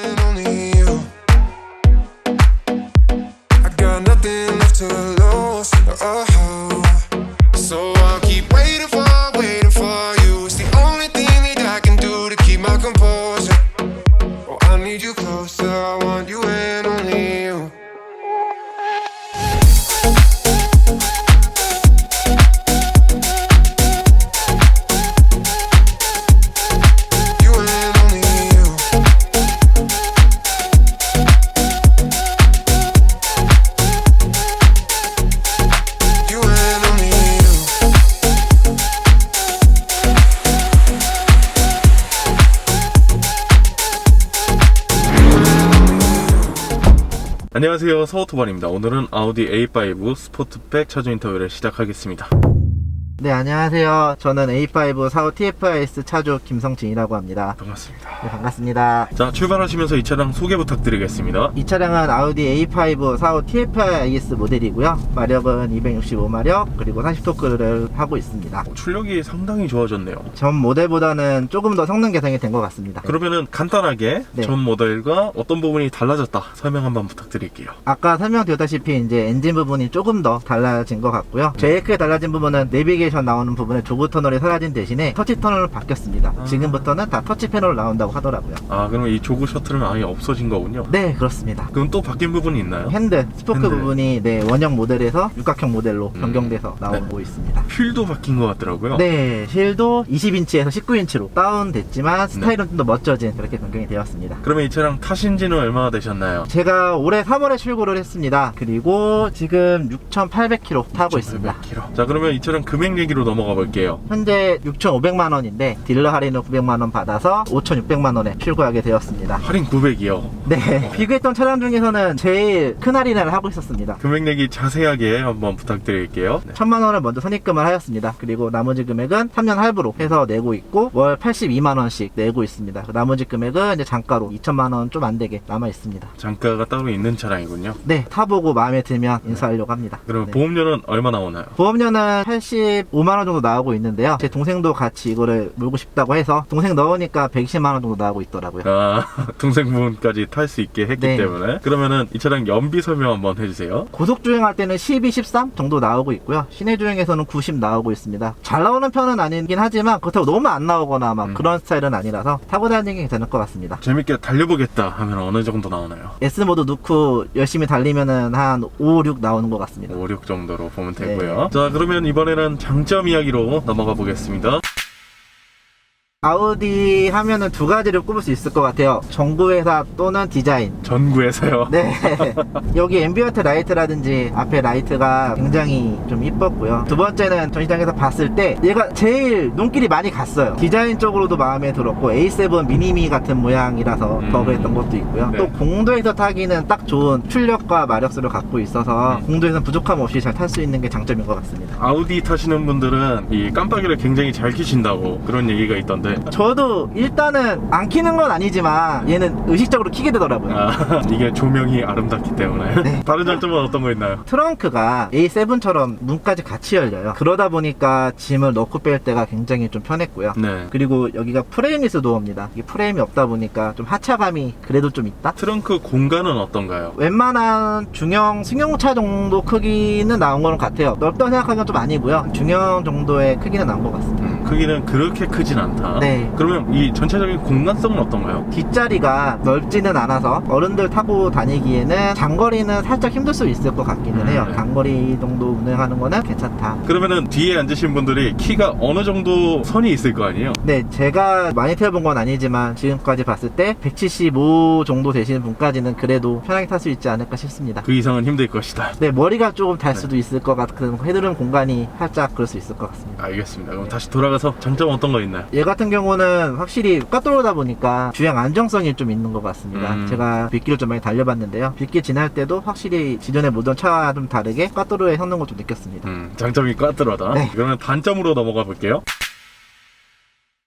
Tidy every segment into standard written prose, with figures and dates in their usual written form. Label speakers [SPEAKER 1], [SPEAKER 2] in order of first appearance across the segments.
[SPEAKER 1] and only you. I got nothing left to lose. Oh, so I'll keep waiting for you. It's the only thing that I can do to keep my composure. Oh, I need you closer. I want you and only you.
[SPEAKER 2] 안녕하세요, 서오토반입니다. 오늘은 아우디 A5 스포트백 차주 인터뷰를 시작하겠습니다.
[SPEAKER 3] 네, 안녕하세요. 저는 A5 45 TFIS 차주 김성진이라고 합니다.
[SPEAKER 2] 반갑습니다.
[SPEAKER 3] 네, 반갑습니다.
[SPEAKER 2] 자, 출발하시면서 이 차량 소개 부탁드리겠습니다.
[SPEAKER 3] 이 차량은 아우디 A5 45 TFIS 모델이고요. 마력은 265마력, 그리고 40토크를 하고 있습니다.
[SPEAKER 2] 출력이 상당히 좋아졌네요.
[SPEAKER 3] 전 모델보다는 조금 더 성능 개선이 된 것 같습니다.
[SPEAKER 2] 그러면은 간단하게
[SPEAKER 3] 네.
[SPEAKER 2] 전 모델과 어떤 부분이 달라졌다 설명 한번 부탁드릴게요.
[SPEAKER 3] 아까 설명드렸다시피 이제 엔진 부분이 조금 더 달라진 것 같고요. 제일 크게 달라진 부분은 내비게이션 나오는 부분에 조그 터널이 사라진 대신에 터치 터널로 바뀌었습니다. 지금부터는 다 터치 패널로 나온다고 하더라고요.
[SPEAKER 2] 아, 그러면 이 조그 셔틀은 아예 없어진 거군요.
[SPEAKER 3] 네, 그렇습니다.
[SPEAKER 2] 그럼 또 바뀐 부분이 있나요?
[SPEAKER 3] 핸들, 스포크
[SPEAKER 2] 핸들.
[SPEAKER 3] 부분이 네, 원형 모델에서 육각형 모델로 변경돼서 나오고 있습니다.
[SPEAKER 2] 휠도 바뀐 것 같더라고요.
[SPEAKER 3] 네, 휠도 20인치에서 19인치로 다운됐지만 스타일은 좀 더 멋져진 그렇게 변경이 되었습니다.
[SPEAKER 2] 그러면 이 차량 타신 지는 얼마나 되셨나요?
[SPEAKER 3] 제가 올해 3월에 출고를 했습니다. 그리고 지금 6,800km 타고 있습니다.
[SPEAKER 2] 6,800km. 자, 그러면 이 차량 금액 얘기로 넘어가 볼게요.
[SPEAKER 3] 현재 6,500만원인데 딜러 할인을 900만원 받아서 5,600만원에 출고하게 되었습니다.
[SPEAKER 2] 할인 900이요.
[SPEAKER 3] 네, 비교했던 차량 중에서는 제일 큰 할인을 하고 있었습니다.
[SPEAKER 2] 금액 얘기 자세하게 한번 부탁드릴게요. 네.
[SPEAKER 3] 1,000만원을 먼저 선입금을 하였습니다. 그리고 나머지 금액은 3년 할부로 해서 내고 있고 월 82만원씩 내고 있습니다. 나머지 금액은 이제 잔가로 2천만원 좀 안되게 남아 있습니다.
[SPEAKER 2] 잔가가 따로 있는 차량이군요.
[SPEAKER 3] 네, 타보고 마음에 들면 인수하려고 합니다.
[SPEAKER 2] 그럼
[SPEAKER 3] 네.
[SPEAKER 2] 보험료는 얼마 나오나요?
[SPEAKER 3] 보험료는 85만원 정도 나오고 있는데요. 제 동생도 같이 이거를 물고 싶다고 해서 동생 넣으니까 120만원 정도 나오고 있더라고요.
[SPEAKER 2] 아, 동생분까지 탈 수 있게 했기
[SPEAKER 3] 네.
[SPEAKER 2] 때문에. 그러면은 이 차량 연비 설명 한번 해주세요.
[SPEAKER 3] 고속 주행할 때는 12, 13 정도 나오고 있고요. 시내 주행에서는 90 나오고 있습니다. 잘 나오는 편은 아니긴 하지만 그렇다고 너무 안 나오거나 막 그런 스타일은 아니라서 타고 다니는 게 괜찮을 것 같습니다.
[SPEAKER 2] 재밌게 달려보겠다 하면 어느 정도 나오나요?
[SPEAKER 3] S모드 넣고 열심히 달리면은 한 5, 6 나오는 것 같습니다.
[SPEAKER 2] 5, 6 정도로 보면 되고요.
[SPEAKER 3] 네.
[SPEAKER 2] 자, 그러면 이번에는 장점 이야기로 넘어가 보겠습니다.
[SPEAKER 3] 아우디 하면은 두 가지를 꼽을 수 있을 것 같아요. 전구회사 또는 디자인.
[SPEAKER 2] 전구에서요.
[SPEAKER 3] 네. 여기 앰비언트 라이트라든지 앞에 라이트가 굉장히 좀 이뻤고요. 두 번째는 전시장에서 봤을 때 얘가 제일 눈길이 많이 갔어요. 디자인 쪽으로도 마음에 들었고 A7 미니미 같은 모양이라서 더 그랬던 것도 있고요.
[SPEAKER 2] 네.
[SPEAKER 3] 또 공도에서 타기는 딱 좋은 출력과 마력수를 갖고 있어서 공도에서는 부족함 없이 잘 탈 수 있는 게 장점인 것 같습니다.
[SPEAKER 2] 아우디 타시는 분들은 이 깜빡이를 굉장히 잘 켜신다고 그런 얘기가 있던데.
[SPEAKER 3] 저도 일단은 안 키는 건 아니지만 얘는 의식적으로 키게 되더라고요.
[SPEAKER 2] 아, 이게 조명이 아름답기 때문에.
[SPEAKER 3] 네.
[SPEAKER 2] 다른 장점은 어떤 거 있나요?
[SPEAKER 3] 트렁크가 A7처럼 문까지 같이 열려요. 그러다 보니까 짐을 넣고 뺄 때가 굉장히 좀 편했고요.
[SPEAKER 2] 네.
[SPEAKER 3] 그리고 여기가 프레임리스 도어입니다. 이게 프레임이 없다 보니까 좀 하차감이 그래도 좀 있다?
[SPEAKER 2] 트렁크 공간은 어떤가요?
[SPEAKER 3] 웬만한 중형 승용차 정도 크기는 나온 것 같아요. 넓다고 생각하는 건 좀 아니고요. 중형 정도의 크기는 나온 것 같습니다.
[SPEAKER 2] 크기는 그렇게 크진 않다.
[SPEAKER 3] 네.
[SPEAKER 2] 그러면 이 전체적인 공간성은 어떤가요?
[SPEAKER 3] 뒷자리가 넓지는 않아서 어른들 타고 다니기에는 장거리는 살짝 힘들 수 있을 것 같기는 해요. 장거리 정도 운행하는 거는 괜찮다.
[SPEAKER 2] 그러면은 뒤에 앉으신 분들이 키가 어느 정도 선이 있을 거 아니에요?
[SPEAKER 3] 네, 제가 많이 태워본 건 아니지만 지금까지 봤을 때 175 정도 되시는 분까지는 그래도 편하게 탈 수 있지 않을까 싶습니다.
[SPEAKER 2] 그 이상은 힘들 것이다.
[SPEAKER 3] 네, 머리가 조금 달 수도 있을 것 같은 헤드룸 공간이 살짝 그럴 수 있을 것 같습니다.
[SPEAKER 2] 알겠습니다. 그럼 다시 돌아가서 장점 어떤 거 있나요?
[SPEAKER 3] 얘 같은 경우는 확실히 깎돌오다 보니까 주행 안정성이 좀 있는 것 같습니다. 제가 빗길을 좀 많이 달려봤는데요. 빗길 지날 때도 확실히 기존에 모던 차와 좀 다르게 깎돌오의 성능을 좀 느꼈습니다.
[SPEAKER 2] 장점이 꽈트로다.
[SPEAKER 3] 네.
[SPEAKER 2] 그러면 단점으로 넘어가 볼게요.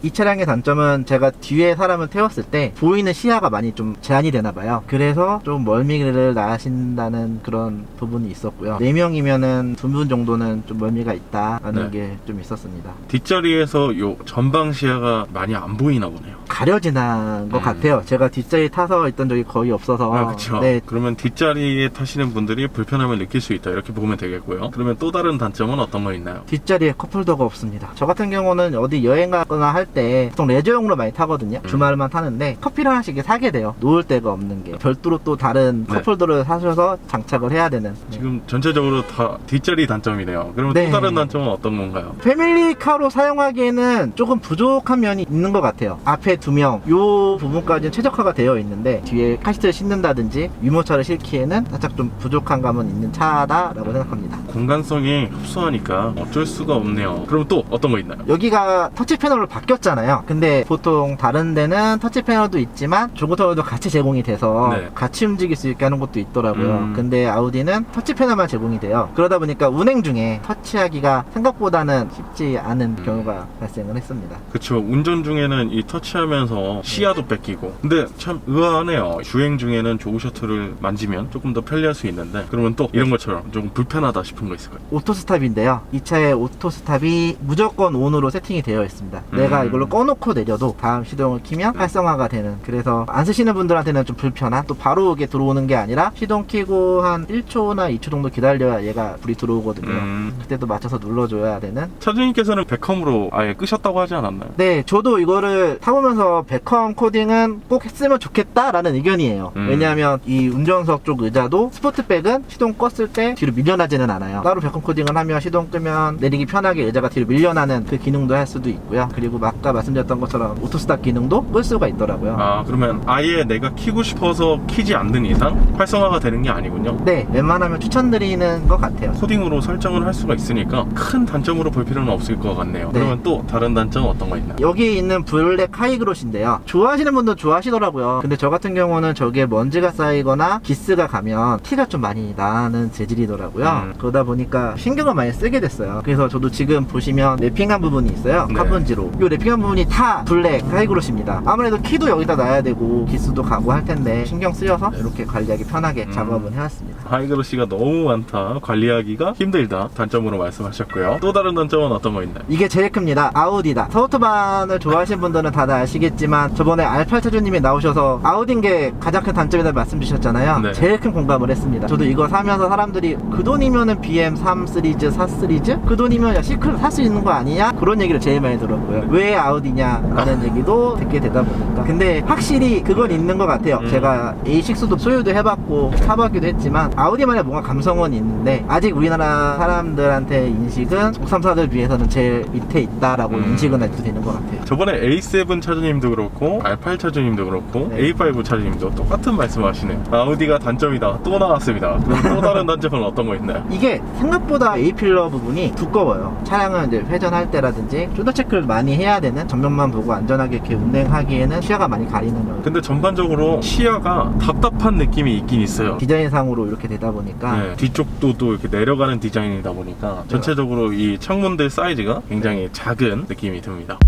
[SPEAKER 3] 이 차량의 단점은 제가 뒤에 사람을 태웠을 때 보이는 시야가 많이 좀 제한이 되나 봐요. 그래서 좀 멀미를 나신다는 그런 부분이 있었고요. 4명이면은 2분 정도는 좀 멀미가 있다라는
[SPEAKER 2] 네.
[SPEAKER 3] 게 좀 있었습니다.
[SPEAKER 2] 뒷자리에서 요 전방 시야가 많이 안 보이나 보네요.
[SPEAKER 3] 가려지는 것 같아요. 제가 뒷자리 타서 있던 적이 거의 없어서.
[SPEAKER 2] 그렇죠.
[SPEAKER 3] 네.
[SPEAKER 2] 그러면 뒷자리에 타시는 분들이 불편함을 느낄 수 있다 이렇게 보면 되겠고요. 그러면 또 다른 단점은 어떤 거 있나요?
[SPEAKER 3] 뒷자리에 컵홀더가 없습니다. 저 같은 경우는 어디 여행 가거나 할 때 보통 레저용으로 많이 타거든요. 주말만 타는데 커피를 하나씩 사게 돼요. 놓을 데가 없는 게. 별도로 또 다른
[SPEAKER 2] 네.
[SPEAKER 3] 컵홀더를 사셔서 장착을 해야 되는.
[SPEAKER 2] 지금 전체적으로 다 뒷자리 단점이네요. 그러면
[SPEAKER 3] 네.
[SPEAKER 2] 또 다른 단점은 어떤 건가요?
[SPEAKER 3] 패밀리카로 사용하기에는 조금 부족한 면이 있는 것 같아요. 앞에 2명, 요 부분까지는 최적화가 되어 있는데 뒤에 카시트를 싣는다든지 유모차를 싣기에는 살짝 좀 부족한 감은 있는 차다라고 생각합니다.
[SPEAKER 2] 공간성이 협소하니까 어쩔 수가 없네요. 그럼 또 어떤 거 있나요?
[SPEAKER 3] 여기가 터치 패널로 바뀌었잖아요. 근데 보통 다른 데는 터치 패널도 있지만 중고터도 같이 제공이 돼서
[SPEAKER 2] 네.
[SPEAKER 3] 같이 움직일 수 있게 하는 것도 있더라고요. 근데 아우디는 터치 패널만 제공이 돼요. 그러다 보니까 운행 중에 터치하기가 생각보다는 쉽지 않은 경우가 발생을 했습니다.
[SPEAKER 2] 그쵸. 운전 중에는 이 터치하면서 시야도 뺏기고. 근데 참 의아하네요. 주행 중에는 조그 셔틀을 만지면 조금 더 편리할 수 있는데 그러면 또 이런 것처럼 조금 불편하다 싶은 거 있을까요?
[SPEAKER 3] 오토스탑인데요. 이 차의 오토스탑이 무조건 온으로 세팅이 되어 있습니다. 내가 이걸로 꺼놓고 내려도 다음 시동을 키면 활성화가 되는, 그래서 안 쓰시는 분들한테는 좀 불편한, 또 바로 이게 들어오는 게 아니라 시동 키고 한 1초나 2초 정도 기다려야 얘가 불이 들어오거든요. 그때도 맞춰서 눌러줘야 되는.
[SPEAKER 2] 차주님께서는 베컴으로 아예 끄셨다고 하지 않았나요?
[SPEAKER 3] 네, 저도 이거를 타보면서 베컴 코딩은 꼭 했으면 좋겠다라는 의견이에요. 왜냐하면 이 운전석 쪽 의자도 스포트백은 시동 껐을 때 뒤로 밀려나지는 않아요. 따로 베컴 코딩을 하면 시동 끄면 내리기 편하게 의자가 뒤로 밀려나는 그 기능도 할 수도 있고요. 그리고 아까 말씀드렸던 것처럼 오토스탑 기능도 끌 수가 있더라고요.
[SPEAKER 2] 아, 그러면 아예 내가 키고 싶어서 키지 않는 이상 활성화가 되는 게 아니군요.
[SPEAKER 3] 네, 웬만하면 추천드리는 것 같아요.
[SPEAKER 2] 코딩으로 설정을 할 수가 있으니까 큰 단점으로 볼 필요는 없을 것 같네요.
[SPEAKER 3] 네.
[SPEAKER 2] 그러면 또 다른 단점은 어떤 거 있나요?
[SPEAKER 3] 여기 있는 블랙 하이그로시인데요. 좋아하시는 분도 좋아하시더라고요. 근데 저 같은 경우는 저기에 먼지가 쌓이거나 기스가 가면 티가 좀 많이 나는 재질이더라고요. 그러다 보니까 신경을 많이 쓰게 됐어요. 그래서 저도 지금 보시면 랩핑한 부분이 있어요.
[SPEAKER 2] 네.
[SPEAKER 3] 카본지로. 이 랩핑한 부분이 다 블랙 하이그로시입니다. 아무래도 키도 여기다 놔야 되고 기스도 가고 할 텐데 신경 쓰여서 이렇게 관리하기 편하게 작업은 해왔습니다.
[SPEAKER 2] 하이그로시가 너무 많다, 관리하기가 힘들다 단점으로 말씀하셨고요. 또 다른 단점은 어떤 거 있나요?
[SPEAKER 3] 이게 제일 큽니다. 아우디다. 서우트반을 좋아하시는 분들은 다들 아시겠지만 저번에 R8 차주님이 나오셔서 아우디인 게 가장 큰 단점이다 말씀 주셨잖아요.
[SPEAKER 2] 네.
[SPEAKER 3] 제일 큰 공감을 했습니다. 저도 이거 사면서 사람들이 그 돈이면은 BM 3 시리즈, 4 시리즈? 그 돈이면 야 C클 살 수 있는 거 아니냐? 그런 얘기를 제일 많이 들었고요. 왜 아우디냐? 라는 얘기도 듣게 되다 보니까. 근데 확실히 그건 있는 것 같아요. 제가 A6도 소유도 해봤고 타봤기도 했지만 아우디만의 뭔가 감성은 있는데 아직 우리나라 사람들한테 인식은 534를 비해서는 제일 밑에 있다라고 인식은 아직도 되는 것 같아요.
[SPEAKER 2] 저번에 A7 차주님도 그렇고 R8 차주님도 그렇고
[SPEAKER 3] 네.
[SPEAKER 2] A5 차주님도 똑같은 말씀하시네요. 아우디가 단점이다. 또 나왔습니다. 그럼 또 다른 단점은 어떤 거 있나요?
[SPEAKER 3] 이게 생각보다 A필러 부분이 두꺼워요. 차량을 이제 회전할 때라든지 쇼더 체크를 많이 해야 되는, 전면만 보고 안전하게 이렇게 운행하기에는 시야가 많이 가리는 면.
[SPEAKER 2] 근데 전반적으로 시야가 답답한 느낌이 있긴 있어요.
[SPEAKER 3] 디자인상으로 이렇게 되다 보니까
[SPEAKER 2] 네, 뒤쪽도 또 이렇게 내려가는 디자인이다 보니까 전체적으로 이 창문들 사이즈가 굉장히 작은 느낌이 듭니다.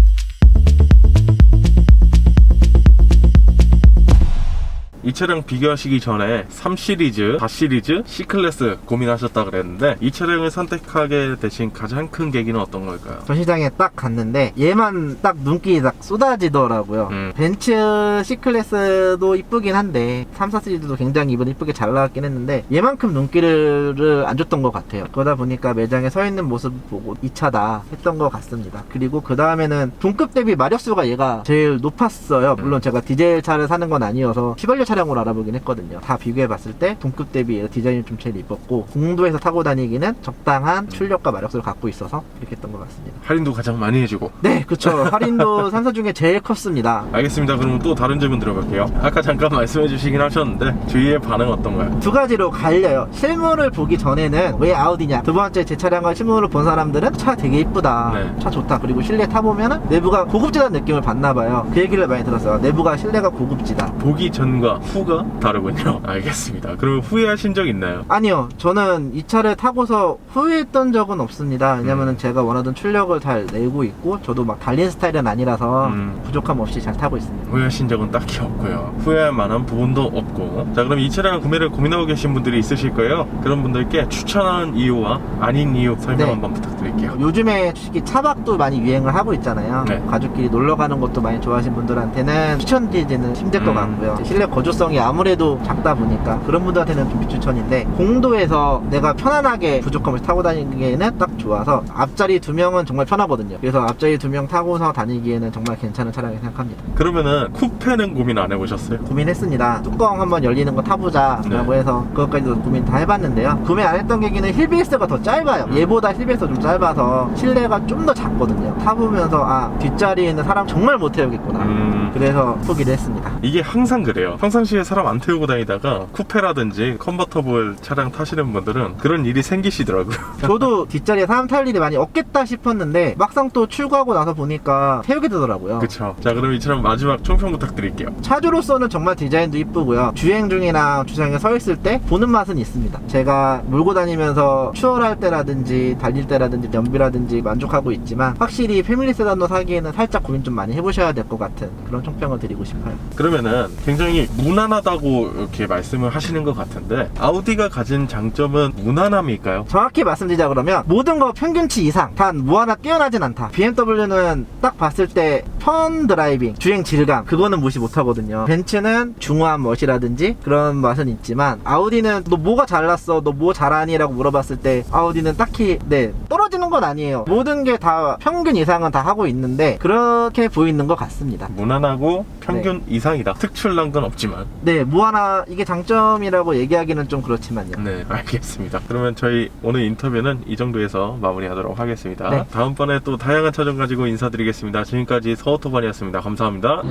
[SPEAKER 2] 이 차량 비교하시기 전에 3시리즈, 4시리즈, C클래스 고민하셨다 그랬는데 이 차량을 선택하게 되신 가장 큰 계기는 어떤 걸까요?
[SPEAKER 3] 전시장에 딱 갔는데 얘만 딱 눈길이 딱 쏟아지더라고요. 벤츠 C클래스도 이쁘긴 한데 3, 4시리즈도 굉장히 이번에 이쁘게 잘 나왔긴 했는데 얘만큼 눈길을 안 줬던 것 같아요. 그러다 보니까 매장에 서 있는 모습 보고 이 차다 했던 것 같습니다. 그리고 그 다음에는 동급 대비 마력수가 얘가 제일 높았어요. 물론 제가 디젤 차를 사는 건 아니어서 휘발유 차량으로 알아보긴 했거든요. 다 비교해봤을 때 동급 대비 디자인이 좀 제일 이뻤고 공도에서 타고 다니기는 적당한 출력과 마력수를 갖고 있어서 이렇게 했던 것 같습니다.
[SPEAKER 2] 할인도 가장 많이 해주고.
[SPEAKER 3] 네, 그쵸. 할인도 3사 중에 제일 컸습니다.
[SPEAKER 2] 알겠습니다. 그러면 또 다른 질문 들어볼게요. 아까 잠깐 말씀해 주시긴 하셨는데 주위의 반응 어떤가요?
[SPEAKER 3] 두 가지로 갈려요. 실물을 보기 전에는 왜 아우디냐, 두 번째 제 차량을 실물을 본 사람들은 차 되게 이쁘다,
[SPEAKER 2] 네.
[SPEAKER 3] 차 좋다, 그리고 실내 타보면은 내부가 고급지다는 느낌을 받나봐요. 그 얘기를 많이 들었어요. 내부가 실내가 고급지다.
[SPEAKER 2] 보기 전과 후가 다르군요. 알겠습니다. 그러면 후회하신 적 있나요?
[SPEAKER 3] 아니요, 저는 이 차를 타고서 후회했던 적은 없습니다. 왜냐면은 제가 원하던 출력을 잘 내고 있고 저도 막 달린 스타일은 아니라서 부족함 없이 잘 타고 있습니다.
[SPEAKER 2] 후회하신 적은 딱히 없고요. 후회할 만한 부분도 없고. 자, 그럼 이 차량 구매를 고민하고 계신 분들이 있으실 거예요. 그런 분들께 추천하는 이유와 아닌 이유 설명
[SPEAKER 3] 네.
[SPEAKER 2] 한번 부탁드릴게요.
[SPEAKER 3] 요즘에 특히 차박도 많이 유행을 하고 있잖아요.
[SPEAKER 2] 네.
[SPEAKER 3] 가족끼리 놀러 가는 것도 많이 좋아하시는 분들한테는 추천드리지는 힘들 것 같고요. 실내 거주성이 아무래도 작다 보니까 그런 분들한테는 좀 비추천인데, 공도에서 내가 편안하게 부족함을 타고 다니기에는 딱 좋아서 앞자리 2명은 정말 편하거든요. 그래서 앞자리 2명 타고서 다니기에는 정말 괜찮은 차량이라고 생각합니다.
[SPEAKER 2] 그러면은 쿠페는 고민 안 해보셨어요?
[SPEAKER 3] 고민했습니다. 뚜껑 한번 열리는 거 타보자 라고 해서 그것까지도 고민 다 해봤는데요. 구매 안 했던 계기는 휠베이스가 더 짧아요. 얘보다 휠베이스가 좀 짧아서 실내가 좀 더 작거든요. 타보면서 아, 뒷자리에 있는 사람 정말 못 태우겠구나. 그래서 포기를 했습니다.
[SPEAKER 2] 이게 항상 그래요. 평상시에 사람 안 태우고 다니다가 쿠페라든지 컨버터블 차량 타시는 분들은 그런 일이 생기시더라고요.
[SPEAKER 3] 저도 뒷자리에 사람 탈 일이 많이 없겠다 싶었는데 막상 또 출고하고 나서 보니까 태우게 되더라고요.
[SPEAKER 2] 그쵸. 자, 그럼 이 차량 마지막 총평 부탁드릴게요.
[SPEAKER 3] 차주로서는 정말 디자인도 이쁘고요. 주행 중이나 주차장에 서 있을 때 보는 맛은 있습니다. 제가 몰고 다니면서 추월할 때라든지 달릴 때라든지 연비라든지 만족하고 있지만 확실히 패밀리 세단도 사기에는 살짝 고민 좀 많이 해보셔야 될 것 같은 그런 총평을 드리고 싶어요.
[SPEAKER 2] 그러면은 굉장히 무난하다고 이렇게 말씀을 하시는 것 같은데, 아우디가 가진 장점은 무난함일까요?
[SPEAKER 3] 정확히 말씀드리자 그러면 모든 거 평균치 이상, 단 뭐 하나 뛰어나진 않다. BMW는 딱 봤을 때 편 드라이빙, 주행 질감, 그거는 무시 못하거든요. 벤츠는 중후한 멋이라든지 그런 맛은 있지만, 아우디는 너 뭐가 잘났어, 너 뭐 잘하니? 라고 물어봤을 때 아우디는 딱히 떨어지는 건 아니에요. 모든 게 다 평균 이상은 다 하고 있는데 그렇게 보이는 것 같습니다.
[SPEAKER 2] 무난하고 평균 이상이다. 특출난 건 없지만.
[SPEAKER 3] 네, 뭐 하나 이게 장점이라고 얘기하기는 좀 그렇지만요.
[SPEAKER 2] 네, 알겠습니다. 그러면 저희 오늘 인터뷰는 이 정도에서 마무리하도록 하겠습니다.
[SPEAKER 3] 네.
[SPEAKER 2] 다음번에 또 다양한 차종 가지고 인사드리겠습니다. 지금까지 서오토반이었습니다. 감사합니다.